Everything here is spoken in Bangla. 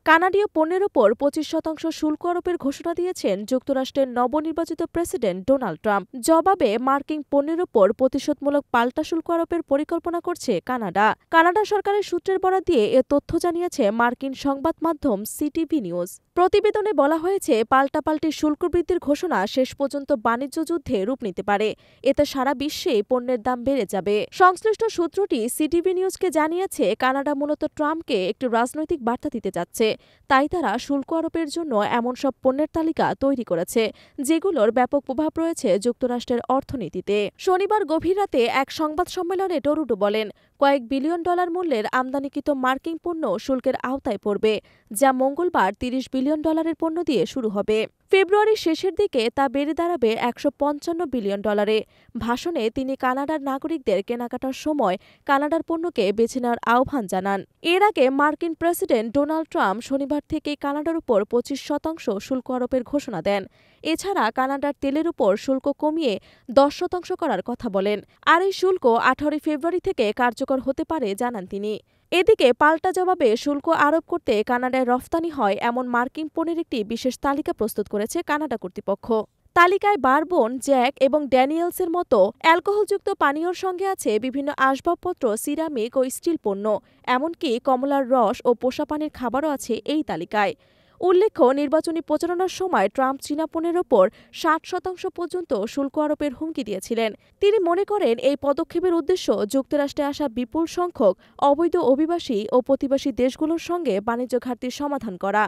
কানাডীয় পণ্যের ওপর 25% শুল্ক আরোপের ঘোষণা দিয়েছেন যুক্তরাষ্ট্রের নবনির্বাচিত প্রেসিডেন্ট ডোনাল্ড ট্রাম্প। জবাবে মার্কিন পণ্যের ওপর প্রতিশোধমূলক পাল্টা শুল্ক আরোপের পরিকল্পনা করছে কানাডা। কানাডা সরকারের সূত্রের বরাত দিয়ে এ তথ্য জানিয়েছে মার্কিন সংবাদ মাধ্যম সিটিভি নিউজ। প্রতিবেদনে বলা হয়েছে, পাল্টাপাল্টি শুল্ক বৃদ্ধির ঘোষণা শেষ পর্যন্ত বাণিজ্য যুদ্ধে রূপ নিতে পারে। এতে সারা বিশ্বে পণ্যের দাম বেড়ে যাবে। সংশ্লিষ্ট সূত্রটি সিটিভি নিউজকে জানিয়েছে, কানাডা মূলত ট্রাম্পকে একটি রাজনৈতিক বার্তা দিতে যাচ্ছে। তাই তারা শুল্ক আরোপের জন্য এমন সব পণ্যের তালিকা তৈরি করেছে যেগুলোর ব্যাপক প্রভাব রয়েছে যুক্তরাষ্ট্রের অর্থনীতিতে। শনিবার গভীর রাতে এক সংবাদ সম্মেলনে টরুডো বলেন, কয়েক বিলিয়ন ডলার মূল্যের আমদানিকৃত মার্কিন পণ্য শুল্কের আওতায় পড়বে, যা মঙ্গলবার 30 বিলিয়ন ডলারের পণ্য দিয়ে শুরু হবে। ফেব্রুয়ারির শেষের দিকে তা বেড়ে দাঁড়াবে 155 বিলিয়ন ডলারে। ভাষণে তিনি কানাডার নাগরিকদের কেনাকাটার সময় কানাডার পণ্যকে বেছে নেওয়ার আহ্বান জানান। এর আগে মার্কিন প্রেসিডেন্ট ডোনাল্ড ট্রাম্প শনিবার থেকে কানাডার উপর 25% শুল্ক আরোপের ঘোষণা দেন। এছাড়া কানাডার তেলের উপর শুল্ক কমিয়ে 10% করার কথা বলেন। আর এই শুল্ক 18 ফেব্রুয়ারি থেকে কার্যকর হতে পারে জানান তিনি। এদিকে পাল্টা জবাবে শুল্ক আরোপ করতে কানাডায় রফতানি হয় এমন মার্কিন পণ্যের একটি বিশেষ তালিকা প্রস্তুত করেছে কানাডা কর্তৃপক্ষ। তালিকায় বারবোন, জ্যাক এবং ড্যানিয়েলসের মতো অ্যালকোহলযুক্ত পানীয়র সঙ্গে আছে বিভিন্ন আসবাবপত্র, সিরামিক ও স্টিল পণ্য। এমনকি কমলার রস ও পোষা পানির খাবারও আছে এই তালিকায়। উল্লেখ্য, নির্বাচনী প্রচারণার সময় ট্রাম্প চীনা পণ্যের ওপর 60% পর্যন্ত শুল্ক আরোপের হুমকি দিয়েছিলেন। তিনি মনে করেন, এই পদক্ষেপের উদ্দেশ্য যুক্তরাষ্ট্রে আসা বিপুল সংখ্যক অবৈধ অভিবাসী ও প্রতিবেশী দেশগুলোর সঙ্গে বাণিজ্য ঘাটতির সমাধান করা।